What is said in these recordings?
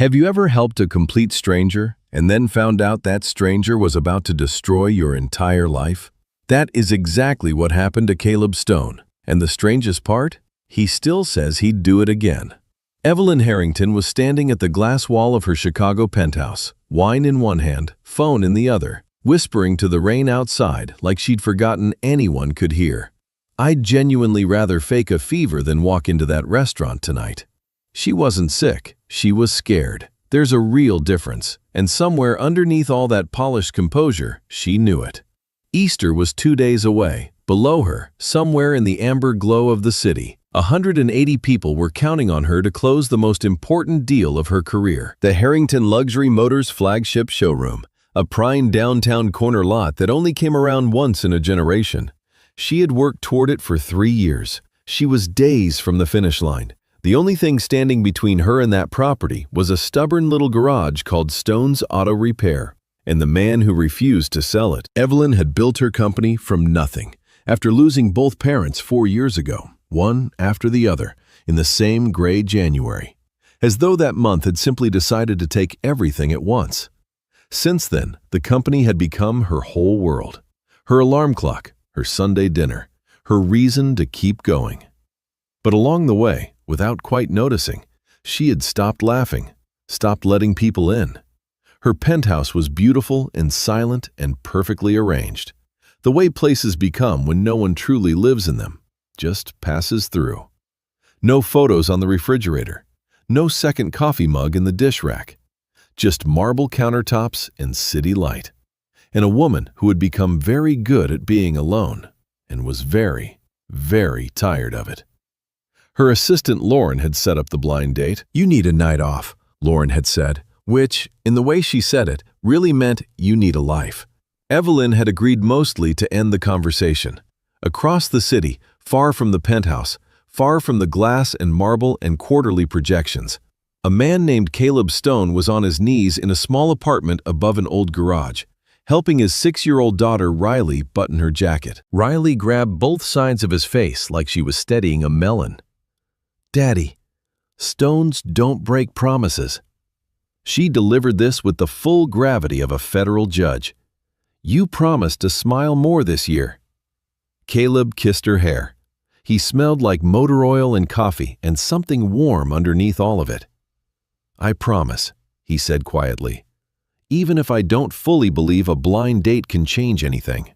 Have you ever helped a complete stranger and then found out that stranger was about to destroy your entire life? That is exactly what happened to Caleb Stone. And the strangest part? He still says he'd do it again. Evelyn Harrington was standing at the glass wall of her Chicago penthouse, wine in one hand, phone in the other, whispering to the rain outside like she'd forgotten anyone could hear. "I'd genuinely rather fake a fever than walk into that restaurant tonight." She wasn't sick, she was scared. There's a real difference, and somewhere underneath all that polished composure, she knew it. Easter was 2 days away. Below her, somewhere in the amber glow of the city, 180 people were counting on her to close the most important deal of her career. The Harrington Luxury Motors flagship showroom, a prime downtown corner lot that only came around once in a generation. She had worked toward it for 3 years. She was days from the finish line. The only thing standing between her and that property was a stubborn little garage called Stone's Auto Repair, and the man who refused to sell it. Evelyn had built her company from nothing, after losing both parents 4 years ago, one after the other, in the same gray January, as though that month had simply decided to take everything at once. Since then, the company had become her whole world, her alarm clock, her Sunday dinner, her reason to keep going. But along the way, without quite noticing, she had stopped laughing, stopped letting people in. Her penthouse was beautiful and silent and perfectly arranged, the way places become when no one truly lives in them, just passes through. No photos on the refrigerator, no second coffee mug in the dish rack, just marble countertops and city light, and a woman who had become very good at being alone and was very, very tired of it. Her assistant Lauren had set up the blind date. "You need a night off," Lauren had said, which, in the way she said it, really meant you need a life. Evelyn had agreed mostly to end the conversation. Across the city, far from the penthouse, far from the glass and marble and quarterly projections, a man named Caleb Stone was on his knees in a small apartment above an old garage, helping his 6-year-old daughter Riley button her jacket. Riley grabbed both sides of his face like she was steadying a melon. "Daddy, stones don't break promises." She delivered this with the full gravity of a federal judge. "You promised to smile more this year." Caleb kissed her hair. He smelled like motor oil and coffee and something warm underneath all of it. "I promise," he said quietly, "even if I don't fully believe a blind date can change anything."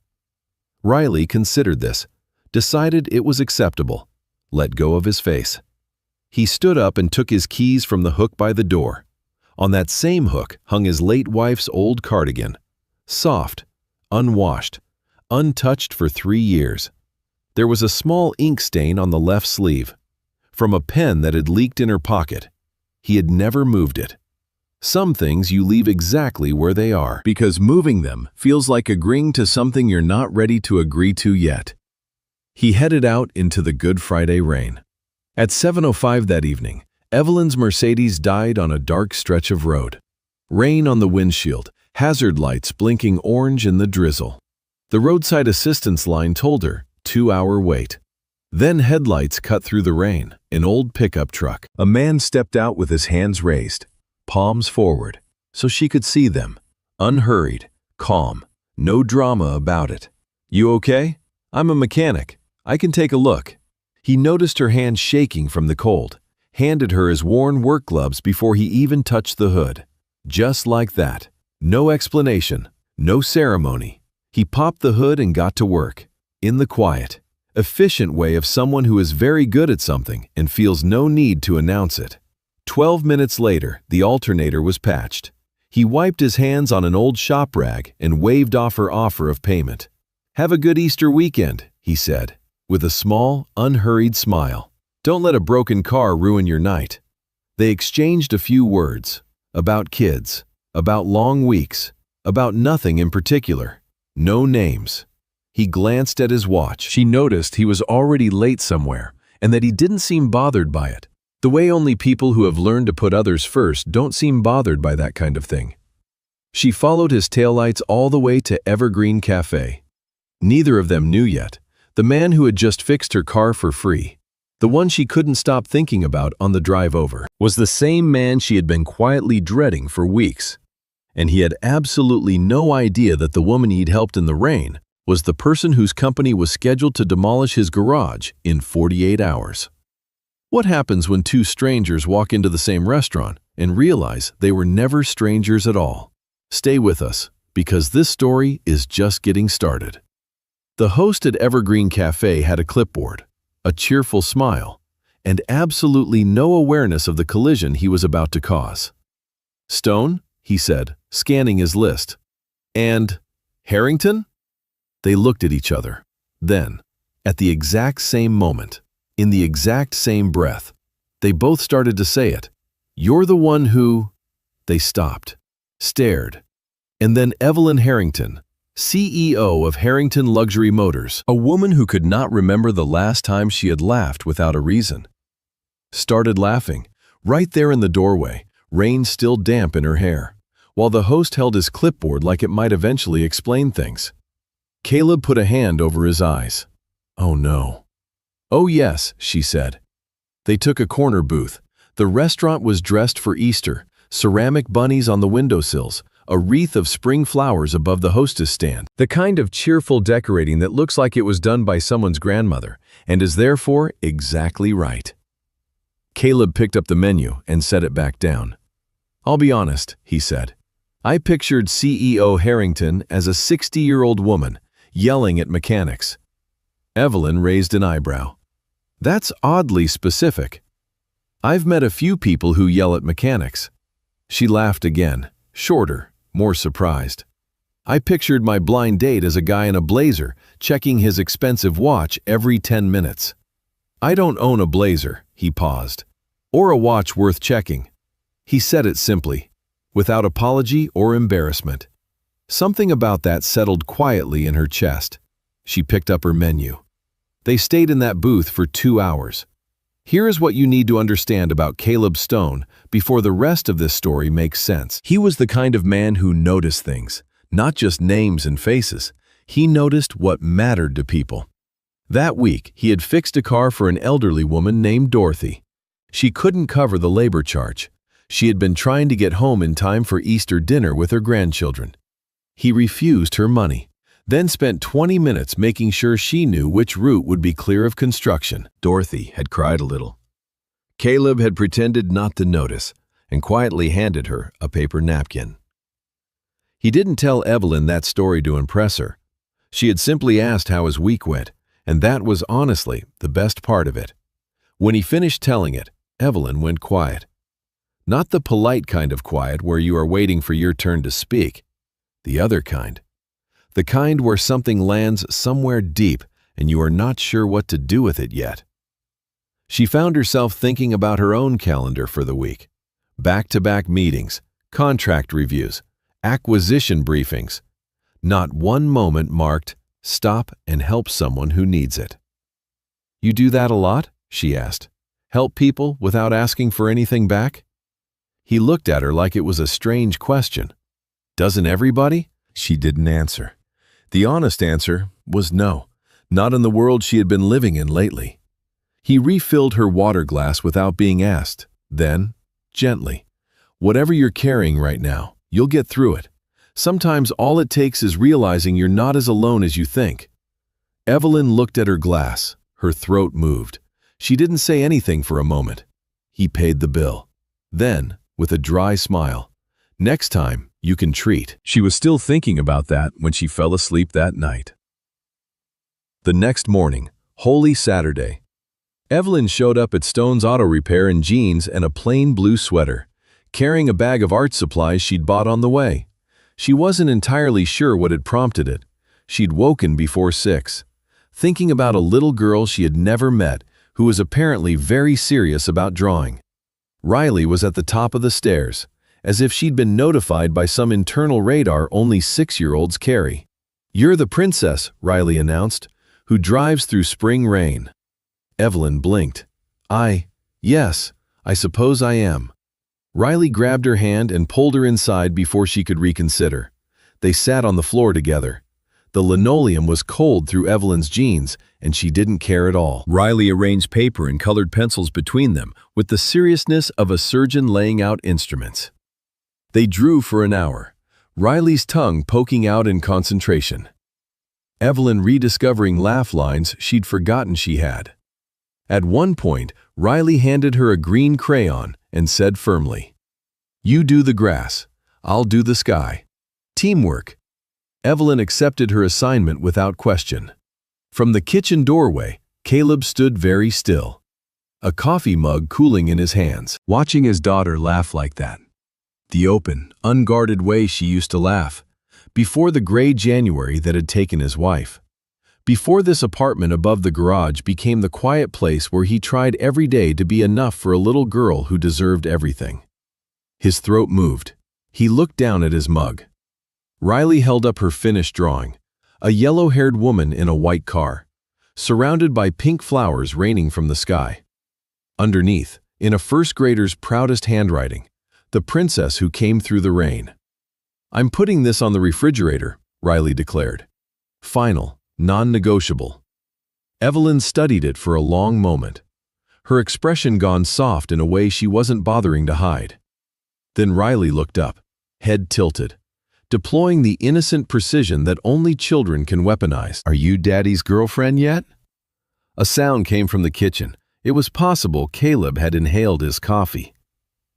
Riley considered this, decided it was acceptable, let go of his face. He stood up and took his keys from the hook by the door. On that same hook hung his late wife's old cardigan, soft, unwashed, untouched for 3 years. There was a small ink stain on the left sleeve, from a pen that had leaked in her pocket. He had never moved it. Some things you leave exactly where they are, because moving them feels like agreeing to something you're not ready to agree to yet. He headed out into the Good Friday rain. At 7:05 that evening, Evelyn's Mercedes died on a dark stretch of road. Rain on the windshield, hazard lights blinking orange in the drizzle. The roadside assistance line told her, 2-hour wait. Then headlights cut through the rain, an old pickup truck. A man stepped out with his hands raised, palms forward, so she could see them. Unhurried, calm, no drama about it. "You okay? I'm a mechanic. I can take a look." He noticed her hand shaking from the cold, handed her his worn work gloves before he even touched the hood. Just like that. No explanation, no ceremony. He popped the hood and got to work, in the quiet, efficient way of someone who is very good at something and feels no need to announce it. 12 minutes later, the alternator was patched. He wiped his hands on an old shop rag and waved off her offer of payment. "Have a good Easter weekend," he said, with a small, unhurried smile. "Don't let a broken car ruin your night." They exchanged a few words, about kids, about long weeks, about nothing in particular, no names. He glanced at his watch. She noticed he was already late somewhere and that he didn't seem bothered by it, the way only people who have learned to put others first don't seem bothered by that kind of thing. She followed his taillights all the way to Evergreen Cafe. Neither of them knew yet. The man who had just fixed her car for free, The one she couldn't stop thinking about on the drive over was the same man she had been quietly dreading for weeks. And he had absolutely no idea that the woman he'd helped in the rain was the person whose company was scheduled to demolish his garage in 48 hours. What happens when two strangers walk into the same restaurant and realize they were never strangers at all? Stay with us, because this story is just getting started. The host at Evergreen Cafe had a clipboard, a cheerful smile, and absolutely no awareness of the collision he was about to cause. "Stone?" he said, scanning his list. "And Harrington?" They looked at each other. Then, at the exact same moment, in the exact same breath, they both started to say it. "You're the one who—" They stopped, stared, and then Evelyn Harrington, CEO of Harrington Luxury Motors, a woman who could not remember the last time she had laughed without a reason, started laughing, right there in the doorway, rain still damp in her hair, while the host held his clipboard like it might eventually explain things. Caleb put a hand over his eyes. "Oh no." "Oh yes," she said. They took a corner booth. The restaurant was dressed for Easter, ceramic bunnies on the windowsills, a wreath of spring flowers above the hostess stand, the kind of cheerful decorating that looks like it was done by someone's grandmother and is therefore exactly right. Caleb picked up the menu and set it back down. "I'll be honest," he said. "I pictured CEO Harrington as a 60-year-old woman yelling at mechanics." Evelyn raised an eyebrow. "That's oddly specific." "I've met a few people who yell at mechanics." She laughed again, shorter, more surprised. "I pictured my blind date as a guy in a blazer checking his expensive watch every 10 minutes. I don't own a blazer," he paused, "or a watch worth checking." He said it simply, without apology or embarrassment. Something about that settled quietly in her chest. She picked up her menu. They stayed in that booth for 2 hours. Here is what you need to understand about Caleb Stone before the rest of this story makes sense. He was the kind of man who noticed things, not just names and faces. He noticed what mattered to people. That week, he had fixed a car for an elderly woman named Dorothy. She couldn't cover the labor charge. She had been trying to get home in time for Easter dinner with her grandchildren. He refused her money, then spent 20 minutes making sure she knew which route would be clear of construction. Dorothy had cried a little. Caleb had pretended not to notice and quietly handed her a paper napkin. He didn't tell Evelyn that story to impress her. She had simply asked how his week went, and that was honestly the best part of it. When he finished telling it, Evelyn went quiet. Not the polite kind of quiet where you are waiting for your turn to speak. The other kind. The kind where something lands somewhere deep and you are not sure what to do with it yet. She found herself thinking about her own calendar for the week. Back-to-back meetings, contract reviews, acquisition briefings. Not one moment marked, "Stop and help someone who needs it." "You do that a lot?" she asked. "Help people without asking for anything back?" He looked at her like it was a strange question. "Doesn't everybody?" She didn't answer. The honest answer was no, not in the world she had been living in lately. He refilled her water glass without being asked. Then, gently, "Whatever you're carrying right now, you'll get through it. Sometimes all it takes is realizing you're not as alone as you think." Evelyn looked at her glass. Her throat moved. She didn't say anything for a moment. He paid the bill. Then, with a dry smile, "Next time, you can treat." She was still thinking about that when she fell asleep that night. The next morning, Holy Saturday, Evelyn showed up at Stone's Auto Repair in jeans and a plain blue sweater, carrying a bag of art supplies she'd bought on the way. She wasn't entirely sure what had prompted it. She'd woken before 6, thinking about a little girl she had never met who was apparently very serious about drawing. Riley was at the top of the stairs, as if she'd been notified by some internal radar only 6-year-olds carry. "You're the princess," Riley announced, "who drives through spring rain." Evelyn blinked. Yes, I suppose I am." Riley grabbed her hand and pulled her inside before she could reconsider. They sat on the floor together. The linoleum was cold through Evelyn's jeans, and she didn't care at all. Riley arranged paper and colored pencils between them with the seriousness of a surgeon laying out instruments. They drew for an hour, Riley's tongue poking out in concentration. Evelyn rediscovering laugh lines she'd forgotten she had. At one point, Riley handed her a green crayon and said firmly, "You do the grass, I'll do the sky. Teamwork." Evelyn accepted her assignment without question. From the kitchen doorway, Caleb stood very still, a coffee mug cooling in his hands, watching his daughter laugh like that. The open, unguarded way she used to laugh, before the gray January that had taken his wife. Before this apartment above the garage became the quiet place where he tried every day to be enough for a little girl who deserved everything. His throat moved. He looked down at his mug. Riley held up her finished drawing, a yellow-haired woman in a white car, surrounded by pink flowers raining from the sky. Underneath, in a first grader's proudest handwriting, the princess who came through the rain. "I'm putting this on the refrigerator," Riley declared. Final, non-negotiable. Evelyn studied it for a long moment, her expression gone soft in a way she wasn't bothering to hide. Then Riley looked up, head tilted, deploying the innocent precision that only children can weaponize. "Are you Daddy's girlfriend yet?" A sound came from the kitchen. It was possible Caleb had inhaled his coffee.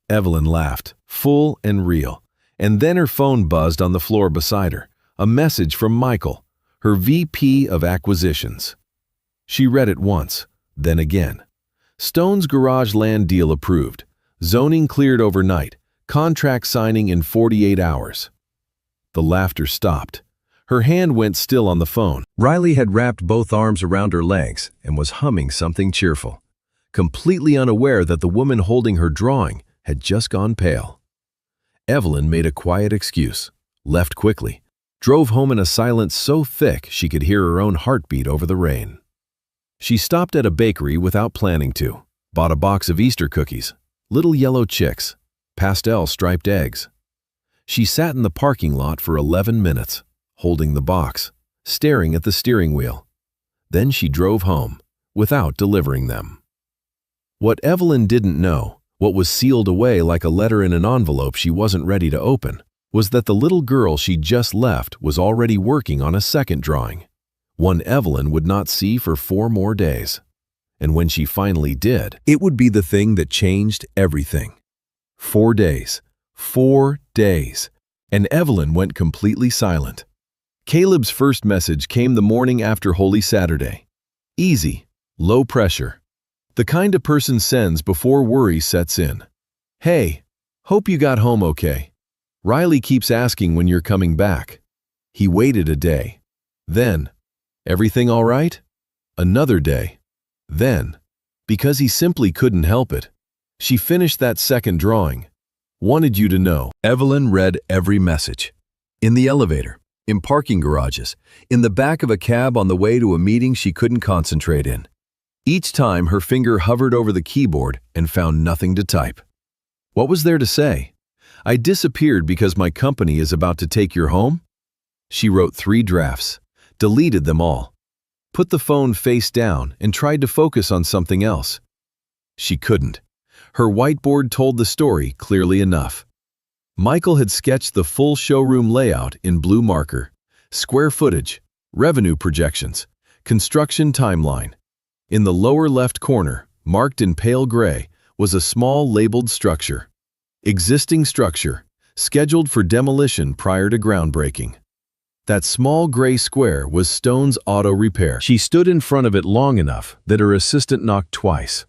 Evelyn laughed, full and real, and then her phone buzzed on the floor beside her, a message from Michael, her VP of Acquisitions. She read it once, then again. Stone's garage land deal approved, zoning cleared overnight, contract signing in 48 hours. The laughter stopped. Her hand went still on the phone. Riley had wrapped both arms around her legs and was humming something cheerful, completely unaware that the woman holding her drawing had just gone pale. Evelyn made a quiet excuse, left quickly, drove home in a silence so thick she could hear her own heartbeat over the rain. She stopped at a bakery without planning to, bought a box of Easter cookies, little yellow chicks, pastel-striped eggs. She sat in the parking lot for 11 minutes, holding the box, staring at the steering wheel. Then she drove home, without delivering them. What Evelyn didn't know, what was sealed away like a letter in an envelope she wasn't ready to open, was that the little girl she just left was already working on a second drawing, one Evelyn would not see for 4 more days. And when she finally did, it would be the thing that changed everything. 4 days. 4 days. And Evelyn went completely silent. Caleb's first message came the morning after Holy Saturday. Easy, low pressure. The kind a person sends before worry sets in. "Hey, hope you got home okay. Riley keeps asking when you're coming back." He waited a day. Then, "Everything all right?" Another day. Then, because he simply couldn't help it, she finished that second drawing. "Wanted you to know." Evelyn read every message. In the elevator, in parking garages, in the back of a cab on the way to a meeting she couldn't concentrate in. Each time her finger hovered over the keyboard and found nothing to type. What was there to say? "I disappeared because my company is about to take your home?" She wrote 3 drafts, deleted them all, put the phone face down and tried to focus on something else. She couldn't. Her whiteboard told the story clearly enough. Michael had sketched the full showroom layout in blue marker, square footage, revenue projections, construction timeline. In the lower left corner, marked in pale gray, was a small labeled structure. Existing structure, scheduled for demolition prior to groundbreaking. That small gray square was Stone's auto repair. She stood in front of it long enough that her assistant knocked twice,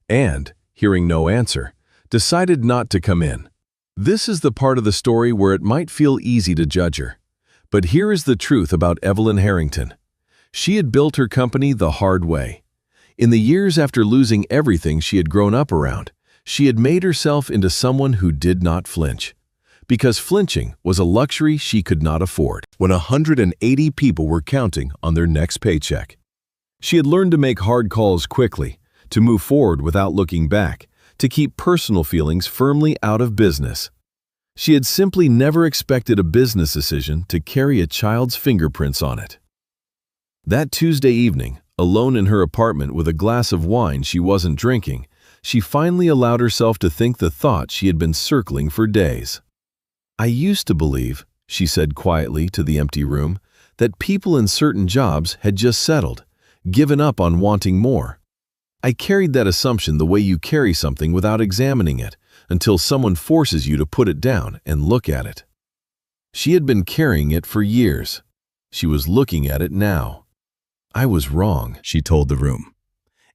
and, hearing no answer, decided not to come in. This is the part of the story where it might feel easy to judge her. But here is the truth about Evelyn Harrington. She had built her company the hard way. In the years after losing everything she had grown up around, she had made herself into someone who did not flinch. Because flinching was a luxury she could not afford when 180 people were counting on their next paycheck. She had learned to make hard calls quickly, to move forward without looking back, to keep personal feelings firmly out of business. She had simply never expected a business decision to carry a child's fingerprints on it. That Tuesday evening, alone in her apartment with a glass of wine she wasn't drinking, she finally allowed herself to think the thought she had been circling for days. "I used to believe," she said quietly to the empty room, "that people in certain jobs had just settled, given up on wanting more. I carried that assumption the way you carry something without examining it, until someone forces you to put it down and look at it." She had been carrying it for years. She was looking at it now. "I was wrong," she told the room.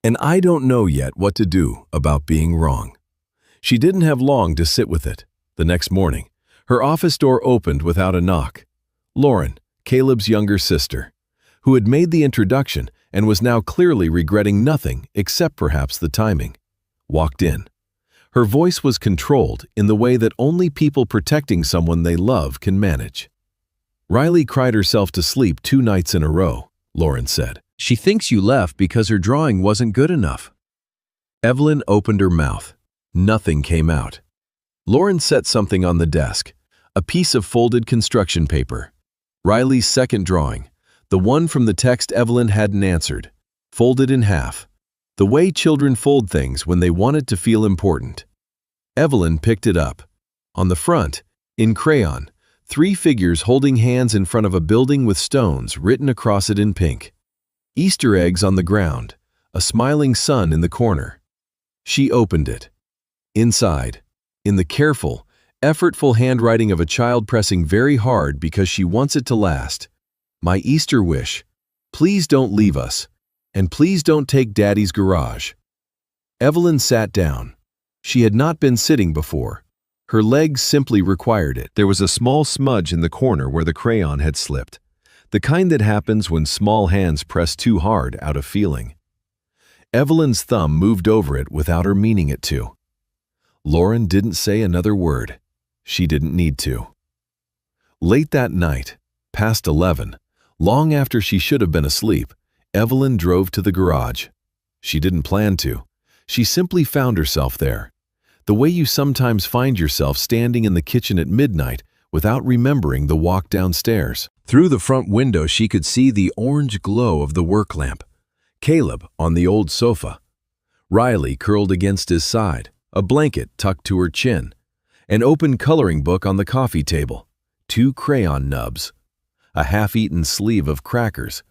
"And I don't know yet what to do about being wrong." She didn't have long to sit with it. The next morning, her office door opened without a knock. Lauren, Caleb's younger sister, who had made the introduction and was now clearly regretting nothing except perhaps the timing, walked in. Her voice was controlled in the way that only people protecting someone they love can manage. "Riley cried herself to sleep 2 nights in a row," Lauren said. "She thinks you left because her drawing wasn't good enough." Evelyn opened her mouth. Nothing came out. Lauren set something on the desk, a piece of folded construction paper. Riley's second drawing, the one from the text Evelyn hadn't answered, folded in half, the way children fold things when they want it to feel important. Evelyn picked it up. On the front, in crayon, 3 figures holding hands in front of a building with stones written across it in pink. Easter eggs on the ground, a smiling sun in the corner. She opened it. Inside, in the careful, effortful handwriting of a child pressing very hard because she wants it to last, "My Easter wish, please don't leave us, and please don't take Daddy's garage." Evelyn sat down. She had not been sitting before. Her legs simply required it. There was a small smudge in the corner where the crayon had slipped, the kind that happens when small hands press too hard out of feeling. Evelyn's thumb moved over it without her meaning it to. Lauren didn't say another word. She didn't need to. Late that night, past 11, long after she should have been asleep, Evelyn drove to the garage. She didn't plan to. She simply found herself there. The way you sometimes find yourself standing in the kitchen at midnight without remembering the walk downstairs. Through the front window she could see the orange glow of the work lamp. Caleb on the old sofa. Riley curled against his side, a blanket tucked to her chin. An open coloring book on the coffee table. 2 crayon nubs. A half-eaten sleeve of crackers.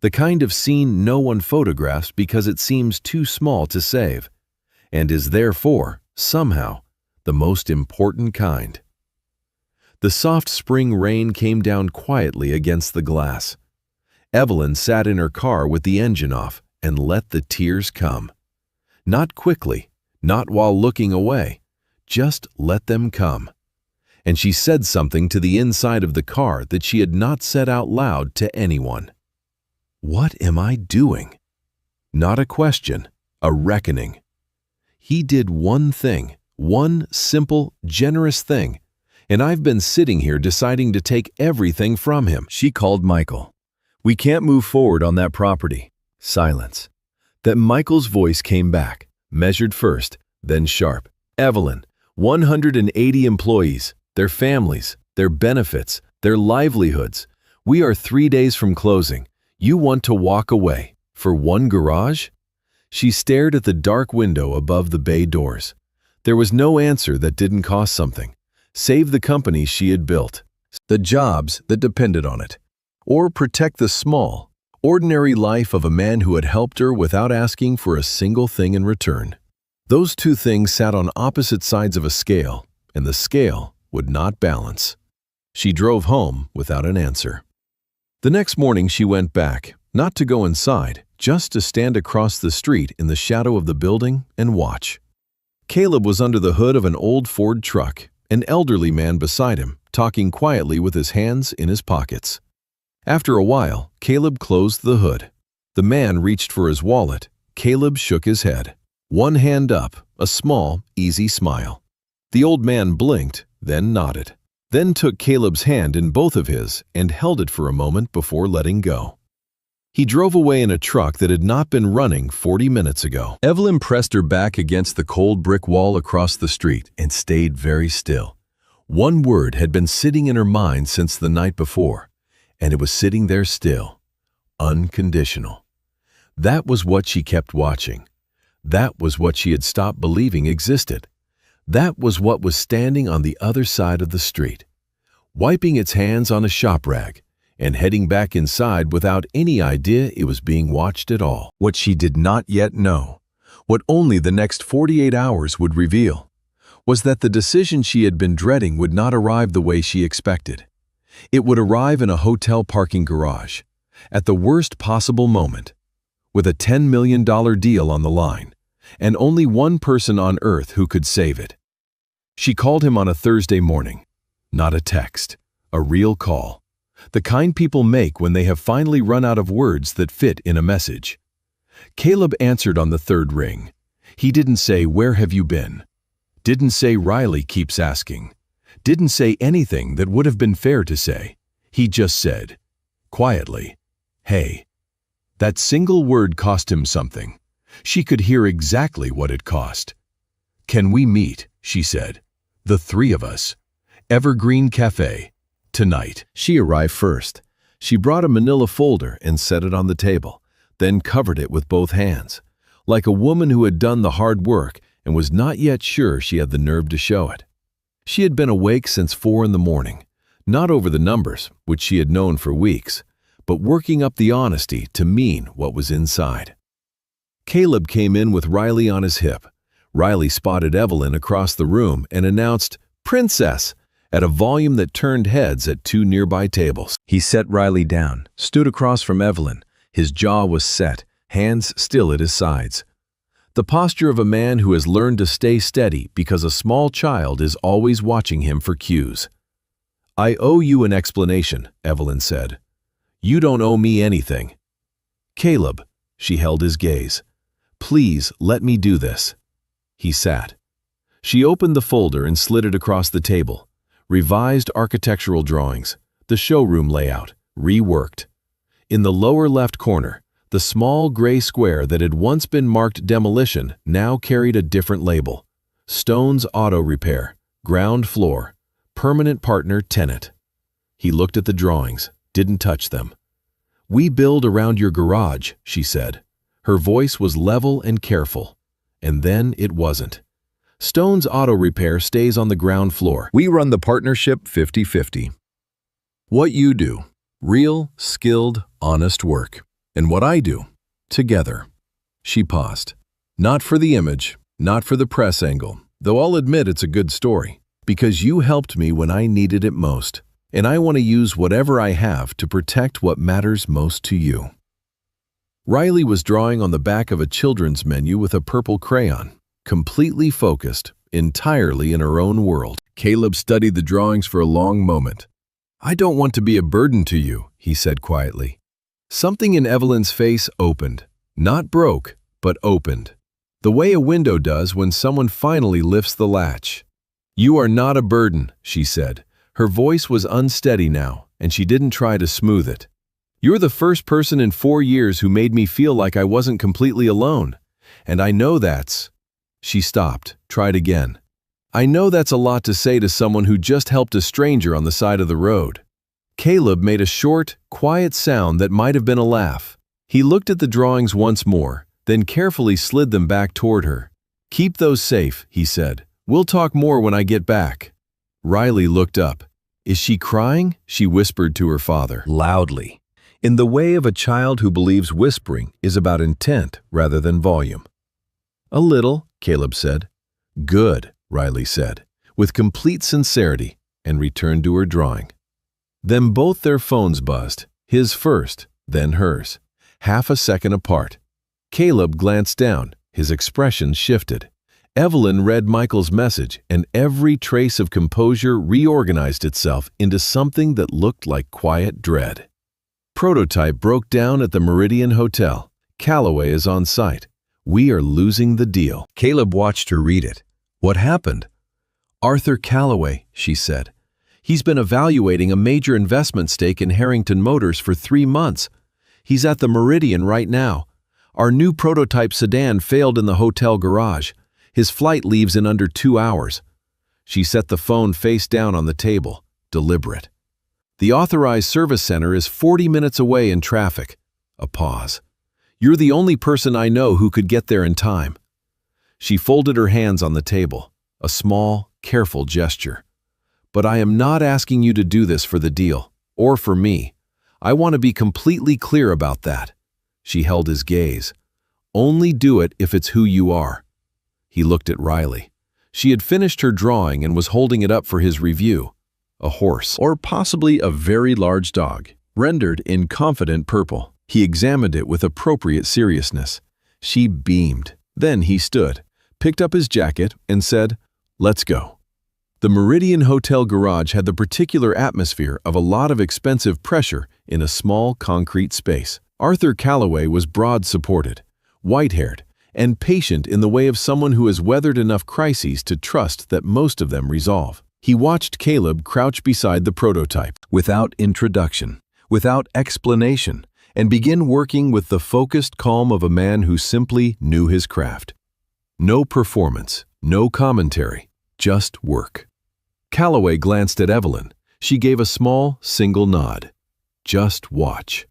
The kind of scene no one photographs because it seems too small to save, and is therefore, somehow, the most important kind. The soft spring rain came down quietly against the glass. Evelyn sat in her car with the engine off and let the tears come. Not quickly, not while looking away, just let them come. And she said something to the inside of the car that she had not said out loud to anyone. "What am I doing?" Not a question, a reckoning. He did one thing, one simple, generous thing, and I've been sitting here deciding to take everything from him. She called Michael. "We can't move forward on that property." Silence. Then Michael's voice came back, measured first, then sharp. "Evelyn, 180 employees, their families, their benefits, their livelihoods. We are 3 days from closing. You want to walk away for one garage?" She stared at the dark window above the bay doors. There was no answer that didn't cost something, save the company she had built, the jobs that depended on it, or protect the small, ordinary life of a man who had helped her without asking for a single thing in return. Those 2 things sat on opposite sides of a scale, and the scale would not balance. She drove home without an answer. The next morning she went back, not to go inside, just to stand across the street in the shadow of the building and watch. Caleb was under the hood of an old Ford truck, an elderly man beside him, talking quietly with his hands in his pockets. After a while, Caleb closed the hood. The man reached for his wallet. Caleb shook his head. One hand up, a small, easy smile. The old man blinked, then nodded. Then took Caleb's hand in both of his and held it for a moment before letting go. He drove away in a truck that had not been running 40 minutes ago. Evelyn pressed her back against the cold brick wall across the street and stayed very still, One word had been sitting in her mind since the night before, and it was sitting there still. Unconditional. That was what she kept watching. That was what she had stopped believing existed. That was what was standing on the other side of the street, wiping its hands on a shop rag and heading back inside without any idea it was being watched at all. What she did not yet know, what only the next 48 hours would reveal, was that the decision she had been dreading would not arrive the way she expected. It would arrive in a hotel parking garage, at the worst possible moment, with a $10 million deal on the line, and only one person on earth who could save it. She called him on a Thursday morning. Not a text, a real call. The kind people make when they have finally run out of words that fit in a message. Caleb answered on the third ring. He didn't say, "Where have you been?" Didn't say, "Riley keeps asking." Didn't say anything that would have been fair to say. He just said, quietly, "Hey." That single word cost him something. She could hear exactly what it cost. "Can we meet?" she said. "The three of us. Evergreen Cafe. Tonight." She arrived first. She brought a manila folder and set it on the table, then covered it with both hands, like a woman who had done the hard work and was not yet sure she had the nerve to show it. She had been awake since 4 in the morning, not over the numbers, which she had known for weeks, but working up the honesty to mean what was inside. Caleb came in with Riley on his hip. Riley spotted Evelyn across the room and announced, "Princess," at a volume that turned heads at 2 nearby tables. He set Riley down, stood across from Evelyn. His jaw was set, hands still at his sides. The posture of a man who has learned to stay steady because a small child is always watching him for cues. "I owe you an explanation," Evelyn said. "You don't owe me anything." "Caleb," she held his gaze. "Please let me do this." He sat. She opened the folder and slid it across the table. Revised architectural drawings, the showroom layout, reworked. In the lower left corner, the small gray square that had once been marked demolition now carried a different label. Stone's Auto Repair, ground floor, permanent partner tenant. He looked at the drawings, didn't touch them. "We build around your garage," she said. Her voice was level and careful. And then it wasn't. "Stone's Auto Repair stays on the ground floor. We run the partnership 50-50. What you do, real, skilled, honest work. And what I do, together." She paused. "Not for the image, not for the press angle, though I'll admit it's a good story, because you helped me when I needed it most, and I want to use whatever I have to protect what matters most to you." Riley was drawing on the back of a children's menu with a purple crayon, completely focused, entirely in her own world. Caleb studied the drawings for a long moment. "I don't want to be a burden to you," he said quietly. Something in Evelyn's face opened, not broke, but opened, the way a window does when someone finally lifts the latch. "You are not a burden," she said. Her voice was unsteady now, and she didn't try to smooth it. "You're the first person in 4 years who made me feel like I wasn't completely alone, and I know that's—" She stopped, tried again. "I know that's a lot to say to someone who just helped a stranger on the side of the road." Caleb made a short, quiet sound that might have been a laugh. He looked at the drawings once more, then carefully slid them back toward her. "Keep those safe," he said. "We'll talk more when I get back." Riley looked up. "Is she crying?" she whispered to her father, loudly, in the way of a child who believes whispering is about intent rather than volume. "A little," Caleb said. "Good," Riley said, with complete sincerity, and returned to her drawing. Then both their phones buzzed, his first, then hers, half a second apart. Caleb glanced down, his expression shifted. Evelyn read Michael's message, and every trace of composure reorganized itself into something that looked like quiet dread. "Prototype broke down at the Meridian Hotel. Callaway is on site. We are losing the deal." Caleb watched her read it. "What happened?" "Arthur Callaway," she said. "He's been evaluating a major investment stake in Harrington Motors for 3 months. He's at the Meridian right now. Our new prototype sedan failed in the hotel garage. His flight leaves in under 2 hours." She set the phone face down on the table, deliberate. "The authorized service center is 40 minutes away in traffic." A pause. "You're the only person I know who could get there in time." She folded her hands on the table, a small, careful gesture. "But I am not asking you to do this for the deal, or for me. I want to be completely clear about that." She held his gaze. "Only do it if it's who you are." He looked at Riley. She had finished her drawing and was holding it up for his review. A horse, or possibly a very large dog, rendered in confident purple. He examined it with appropriate seriousness. She beamed. Then he stood, picked up his jacket, and said, "Let's go." The Meridian Hotel garage had the particular atmosphere of a lot of expensive pressure in a small concrete space. Arthur Calloway was broad-supported, white-haired, and patient in the way of someone who has weathered enough crises to trust that most of them resolve. He watched Caleb crouch beside the prototype, without introduction, without explanation, and begin working with the focused calm of a man who simply knew his craft. No performance, no commentary, just work. Calloway glanced at Evelyn. She gave a small, single nod. Just watch.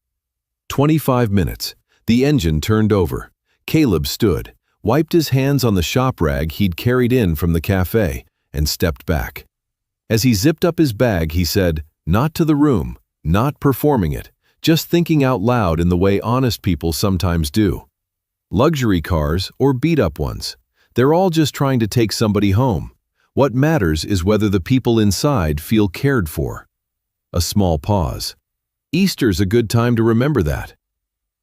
25 minutes. The engine turned over. Caleb stood, wiped his hands on the shop rag he'd carried in from the cafe, and stepped back. As he zipped up his bag, he said, "Not to the room, not performing it, just thinking out loud in the way honest people sometimes do. Luxury cars or beat-up ones, they're all just trying to take somebody home. What matters is whether the people inside feel cared for." A small pause. "Easter's a good time to remember that."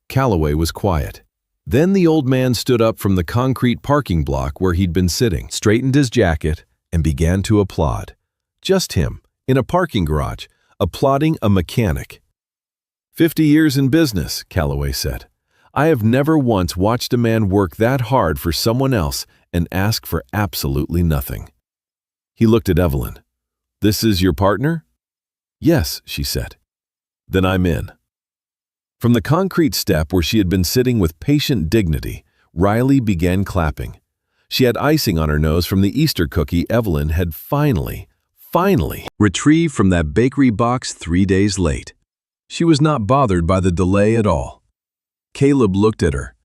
Calloway was quiet. Then the old man stood up from the concrete parking block where he'd been sitting, straightened his jacket, and began to applaud. Just him, in a parking garage, applauding a mechanic. 50 years in business," Calloway said. "I have never once watched a man work that hard for someone else and ask for absolutely nothing." He looked at Evelyn. "This is your partner?" "Yes," she said. "Then I'm in." From the concrete step where she had been sitting with patient dignity, Riley began clapping. She had icing on her nose from the Easter cookie Evelyn had finally retrieved from that bakery box 3 days late. She was not bothered by the delay at all. Caleb looked at her,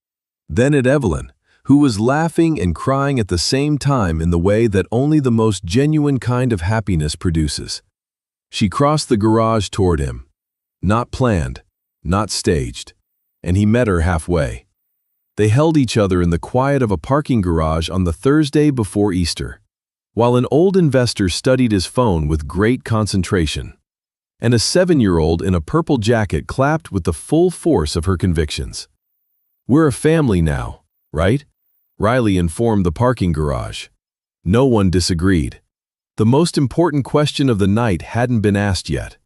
then at Evelyn, who was laughing and crying at the same time in the way that only the most genuine kind of happiness produces. She crossed the garage toward him, not planned, not staged, and he met her halfway. They held each other in the quiet of a parking garage on the Thursday before Easter, while an old investor studied his phone with great concentration, and a 7-year-old in a purple jacket clapped with the full force of her convictions. "We're a family now, right?" Riley informed the parking garage. No one disagreed. The most important question of the night hadn't been asked yet.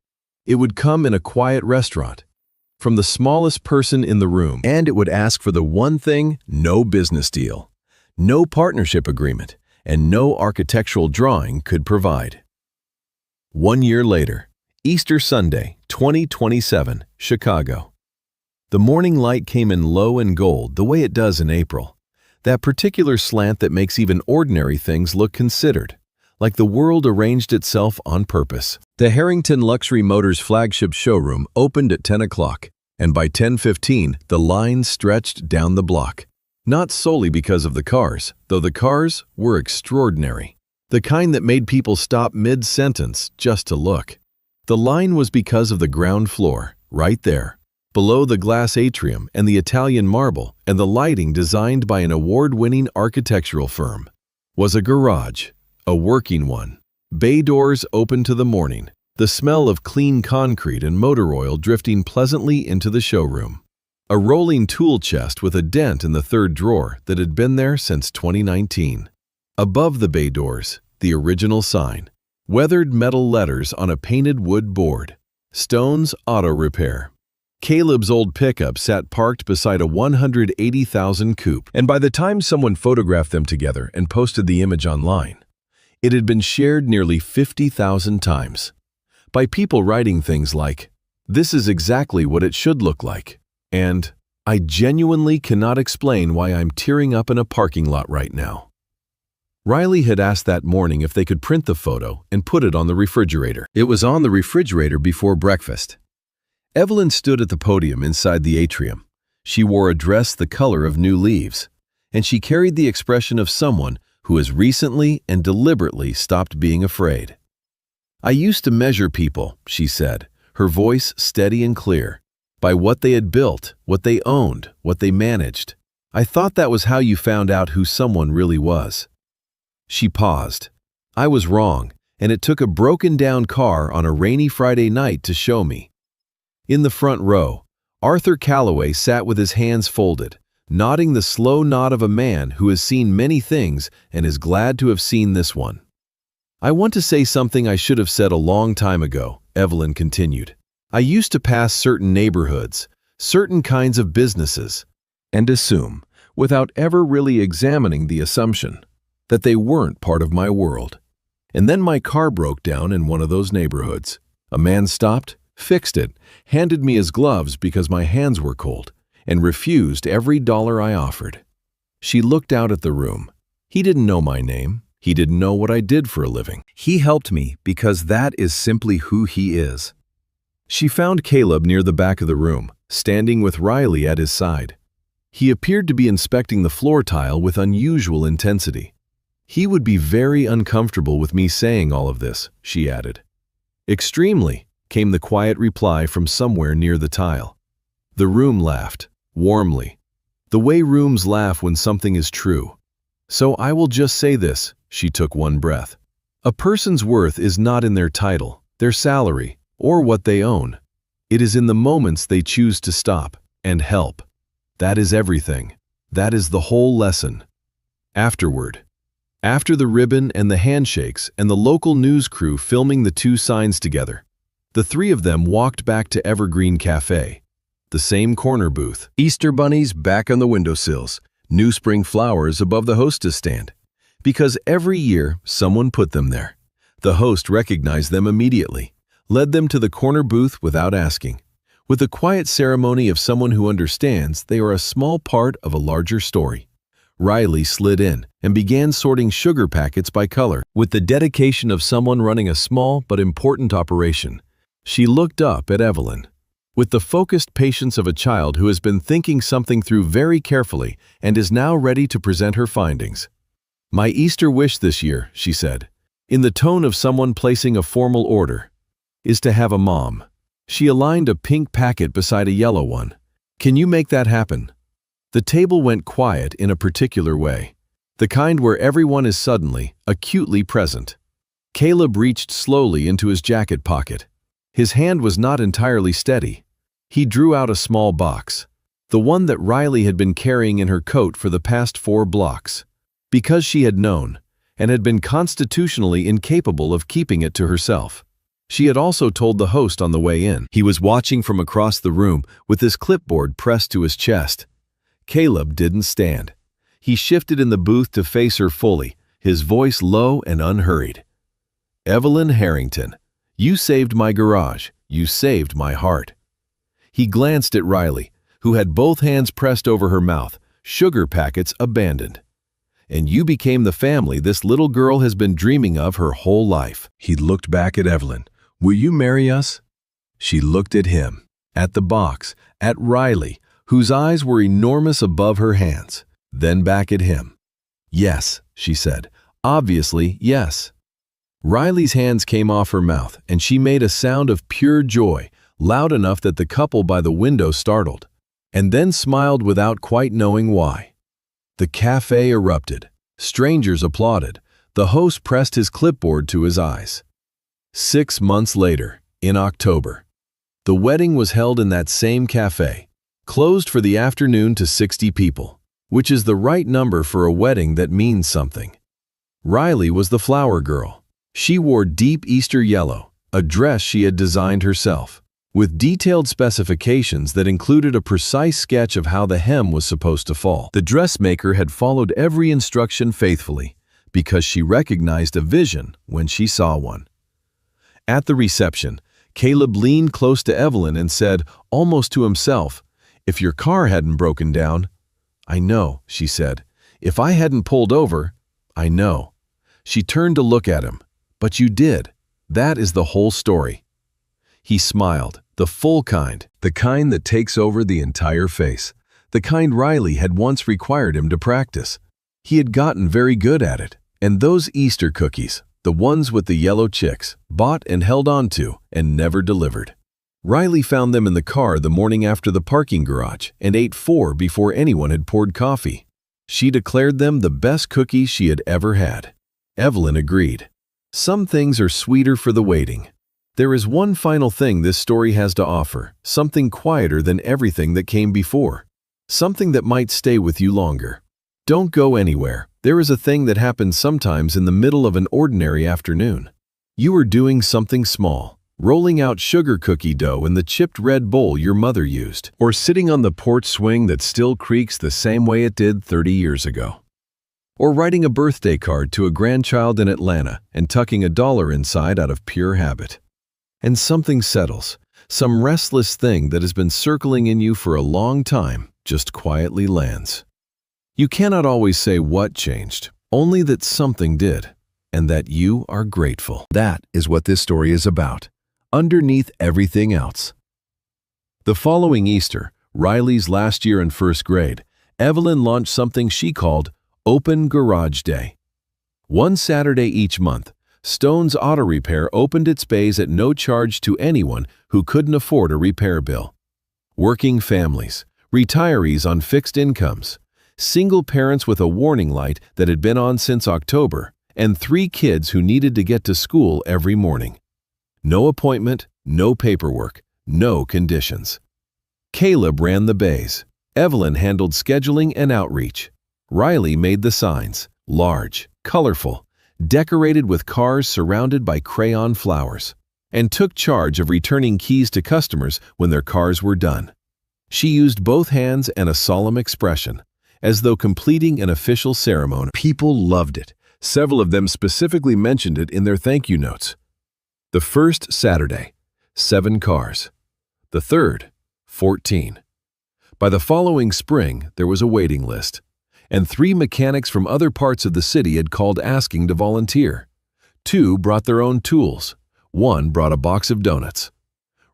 It would come in a quiet restaurant, from the smallest person in the room, and it would ask for the one thing no business deal, no partnership agreement, and no architectural drawing could provide. 1 year later, Easter Sunday, 2027, Chicago. The morning light came in low and gold the way it does in April, that particular slant that makes even ordinary things look considered, like the world arranged itself on purpose. The Harrington Luxury Motors flagship showroom opened at 10 o'clock, and by 10:15, the line stretched down the block. Not solely because of the cars, though the cars were extraordinary. The kind that made people stop mid-sentence just to look. The line was because of the ground floor, right there, below the glass atrium and the Italian marble and the lighting designed by an award-winning architectural firm, was a garage, a working one. Bay doors open to the morning, the smell of clean concrete and motor oil drifting pleasantly into the showroom. A rolling tool chest with a dent in the third drawer that had been there since 2019. Above the bay doors, the original sign, weathered metal letters on a painted wood board. Stone's Auto Repair. Caleb's old pickup sat parked beside a 180,000 coupe, and by the time someone photographed them together and posted the image online, it had been shared nearly 50,000 times. By people writing things like, "This is exactly what it should look like," and "I genuinely cannot explain why I'm tearing up in a parking lot right now." Riley had asked that morning if they could print the photo and put it on the refrigerator. It was on the refrigerator before breakfast. Evelyn stood at the podium inside the atrium. She wore a dress the color of new leaves, and she carried the expression of someone who has recently and deliberately stopped being afraid. "I used to measure people," she said, her voice steady and clear, "by what they had built, what they owned, what they managed. I thought that was how you found out who someone really was." She paused. "I was wrong, and it took a broken-down car on a rainy Friday night to show me." In the front row, Arthur Calloway sat with his hands folded, nodding the slow nod of a man who has seen many things and is glad to have seen this one. "I want to say something I should have said a long time ago," Evelyn continued. "I used to pass certain neighborhoods, certain kinds of businesses, and assume, without ever really examining the assumption, that they weren't part of my world. And then my car broke down in one of those neighborhoods. A man stopped, fixed it, handed me his gloves because my hands were cold, and refused every dollar I offered." She looked out at the room. "He didn't know my name. He didn't know what I did for a living. He helped me because that is simply who he is." She found Caleb near the back of the room, standing with Riley at his side. He appeared to be inspecting the floor tile with unusual intensity. "He would be very uncomfortable with me saying all of this," she added. "Extremely," came the quiet reply from somewhere near the tile. The room laughed, warmly, the way rooms laugh when something is true. "So I will just say this," she took one breath. "A person's worth is not in their title, their salary, or what they own. It is in the moments they choose to stop and help. That is everything. That is the whole lesson." Afterward, after the ribbon and the handshakes and the local news crew filming the two signs together, the three of them walked back to Evergreen Cafe. The same corner booth. Easter bunnies back on the windowsills, new spring flowers above the hostess stand. Because every year, someone put them there. The host recognized them immediately, led them to the corner booth without asking, with the quiet ceremony of someone who understands they are a small part of a larger story. Riley slid in and began sorting sugar packets by color, with the dedication of someone running a small but important operation. She looked up at Evelyn, with the focused patience of a child who has been thinking something through very carefully and is now ready to present her findings. "My Easter wish this year," she said, in the tone of someone placing a formal order, "is to have a mom." She aligned a pink packet beside a yellow one. "Can you make that happen?" The table went quiet in a particular way, the kind where everyone is suddenly, acutely present. Caleb reached slowly into his jacket pocket. His hand was not entirely steady. He drew out a small box, the one that Riley had been carrying in her coat for the past 4 blocks, because she had known, and had been constitutionally incapable of keeping it to herself. She had also told the host on the way in. He was watching from across the room with his clipboard pressed to his chest. Caleb didn't stand. He shifted in the booth to face her fully, his voice low and unhurried. "Evelyn Harrington, you saved my garage. You saved my heart." He glanced at Riley, who had both hands pressed over her mouth, sugar packets abandoned. "And you became the family this little girl has been dreaming of her whole life." He looked back at Evelyn. "Will you marry us?" She looked at him, at the box, at Riley, whose eyes were enormous above her hands, then back at him. "Yes," she said. "Obviously, yes." Riley's hands came off her mouth, and she made a sound of pure joy, loud enough that the couple by the window startled, and then smiled without quite knowing why. The cafe erupted. Strangers applauded. The host pressed his clipboard to his eyes. 6 months later, in October, the wedding was held in that same cafe, closed for the afternoon to 60 people, which is the right number for a wedding that means something. Riley was the flower girl. She wore deep Easter yellow, a dress she had designed herself, with detailed specifications that included a precise sketch of how the hem was supposed to fall. The dressmaker had followed every instruction faithfully, because she recognized a vision when she saw one. At the reception, Caleb leaned close to Evelyn and said, almost to himself, "If your car hadn't broken down." "I know," she said. "If I hadn't pulled over." "I know." She turned to look at him. "But you did. That is the whole story." He smiled, the full kind, the kind that takes over the entire face, the kind Riley had once required him to practice. He had gotten very good at it, and those Easter cookies, the ones with the yellow chicks, bought and held on to and never delivered. Riley found them in the car the morning after the parking garage and ate 4 before anyone had poured coffee. She declared them the best cookies she had ever had. Evelyn agreed. Some things are sweeter for the waiting. There is one final thing this story has to offer, something quieter than everything that came before, something that might stay with you longer. Don't go anywhere. There is a thing that happens sometimes in the middle of an ordinary afternoon. You are doing something small, rolling out sugar cookie dough in the chipped red bowl your mother used, or sitting on the porch swing that still creaks the same way it did 30 years ago. Or writing a birthday card to a grandchild in Atlanta and tucking $1 inside out of pure habit. And something settles, some restless thing that has been circling in you for a long time just quietly lands. You cannot always say what changed, only that something did, and that you are grateful. That is what this story is about, underneath everything else. The following Easter, Riley's last year in first grade, Evelyn launched something she called Open Garage Day. One Saturday each month, Stone's Auto Repair opened its bays at no charge to anyone who couldn't afford a repair bill. Working families, retirees on fixed incomes, single parents with a warning light that had been on since October, and 3 kids who needed to get to school every morning. No appointment, no paperwork, no conditions. Caleb ran the bays. Evelyn handled scheduling and outreach. Riley made the signs, large, colorful, decorated with cars surrounded by crayon flowers, and took charge of returning keys to customers when their cars were done. She used both hands and a solemn expression, as though completing an official ceremony. People loved it. Several of them specifically mentioned it in their thank you notes. The first Saturday, 7 cars. The third, 14. By the following spring, there was a waiting list, and 3 mechanics from other parts of the city had called asking to volunteer. 2 brought their own tools. 1 brought a box of donuts.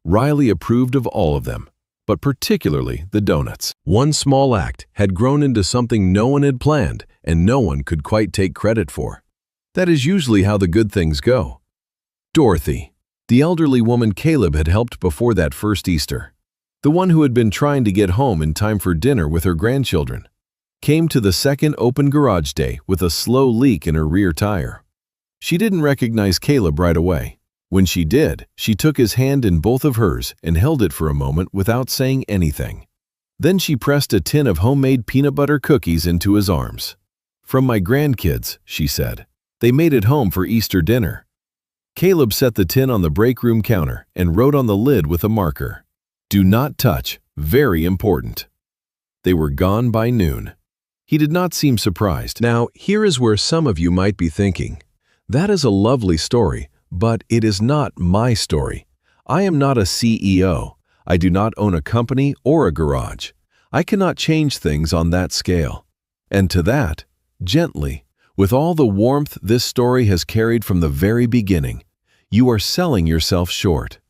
Riley approved of all of them, but particularly the donuts. One small act had grown into something no one had planned and no one could quite take credit for. That is usually how the good things go. Dorothy, the elderly woman Caleb had helped before that first Easter, the one who had been trying to get home in time for dinner with her grandchildren, came to the second open garage day with a slow leak in her rear tire. She didn't recognize Caleb right away. When she did, she took his hand in both of hers and held it for a moment without saying anything. Then she pressed a tin of homemade peanut butter cookies into his arms. "From my grandkids," she said. "They made it home for Easter dinner." Caleb set the tin on the break room counter and wrote on the lid with a marker, "Do not touch, very important." They were gone by noon. He did not seem surprised. Now, here is where some of you might be thinking, that is a lovely story, but it is not my story. I am not a CEO. I do not own a company or a garage. I cannot change things on that scale. And to that, gently, with all the warmth this story has carried from the very beginning, you are selling yourself short.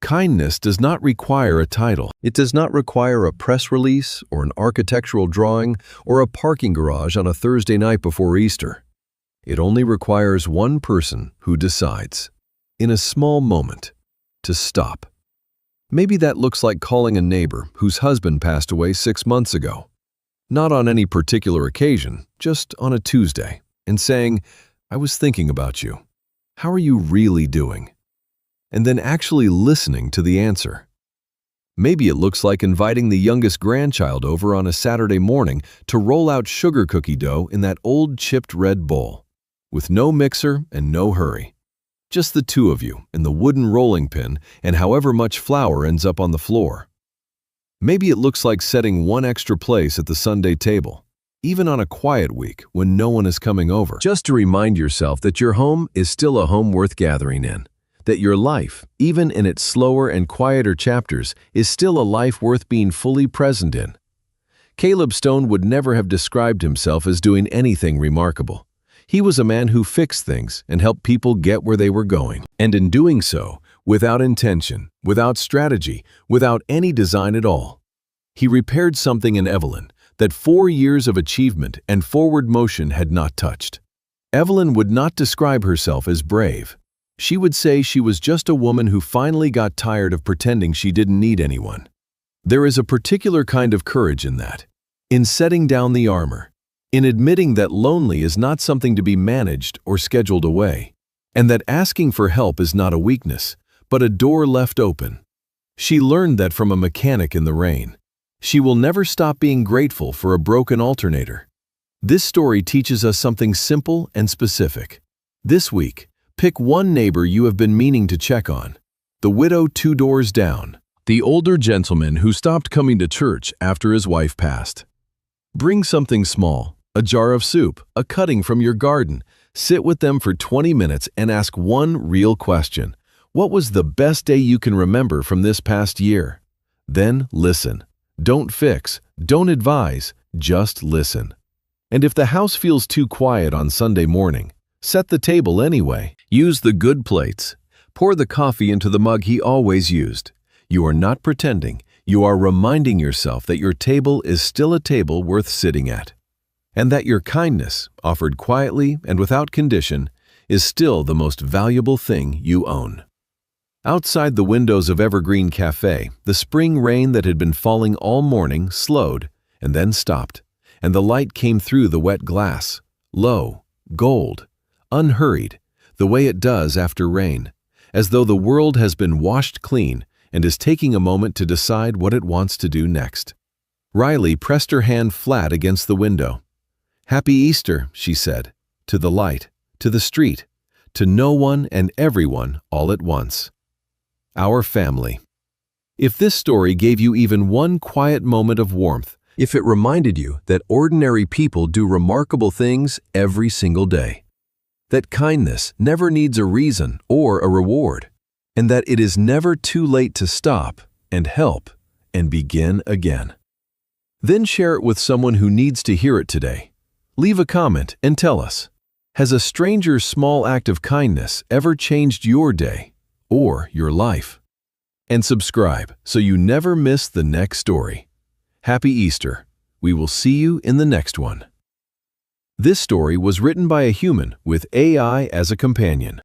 Kindness does not require a title. It does not require a press release or an architectural drawing or a parking garage on a Thursday night before Easter. It only requires one person who decides, in a small moment, to stop. Maybe that looks like calling a neighbor whose husband passed away 6 months ago. Not on any particular occasion, just on a Tuesday, and saying, "I was thinking about you. How are you really doing?" And then actually listening to the answer. Maybe it looks like inviting the youngest grandchild over on a Saturday morning to roll out sugar cookie dough in that old chipped red bowl, with no mixer and no hurry. Just the 2 of you and the wooden rolling pin and however much flour ends up on the floor. Maybe it looks like setting one extra place at the Sunday table, even on a quiet week when no one is coming over, just to remind yourself that your home is still a home worth gathering in. That your life, even in its slower and quieter chapters, is still a life worth being fully present in. Caleb Stone would never have described himself as doing anything remarkable. He was a man who fixed things and helped people get where they were going. And in doing so, without intention, without strategy, without any design at all. He repaired something in Evelyn that 4 years of achievement and forward motion had not touched. Evelyn would not describe herself as brave. She would say she was just a woman who finally got tired of pretending she didn't need anyone. There is a particular kind of courage in that, in setting down the armor, in admitting that lonely is not something to be managed or scheduled away, and that asking for help is not a weakness, but a door left open. She learned that from a mechanic in the rain. She will never stop being grateful for a broken alternator. This story teaches us something simple and specific. This week, pick one neighbor you have been meaning to check on. The widow 2 doors down. The older gentleman who stopped coming to church after his wife passed. Bring something small, a jar of soup, a cutting from your garden. Sit with them for 20 minutes and ask one real question. What was the best day you can remember from this past year? Then listen. Don't fix, don't advise, just listen. And if the house feels too quiet on Sunday morning, set the table anyway. Use the good plates. Pour the coffee into the mug he always used. You are not pretending. You are reminding yourself that your table is still a table worth sitting at. And that your kindness, offered quietly and without condition, is still the most valuable thing you own. Outside the windows of Evergreen Cafe, the spring rain that had been falling all morning slowed and then stopped, and the light came through the wet glass, low, gold, unhurried, the way it does after rain, as though the world has been washed clean and is taking a moment to decide what it wants to do next. Riley pressed her hand flat against the window. "Happy Easter," she said, to the light, to the street, to no one and everyone all at once. Our family. If this story gave you even one quiet moment of warmth, if it reminded you that ordinary people do remarkable things every single day, that kindness never needs a reason or a reward, and that it is never too late to stop and help and begin again, then share it with someone who needs to hear it today. Leave a comment and tell us, has a stranger's small act of kindness ever changed your day or your life? And subscribe so you never miss the next story. Happy Easter. We will see you in the next one. This story was written by a human with AI as a companion.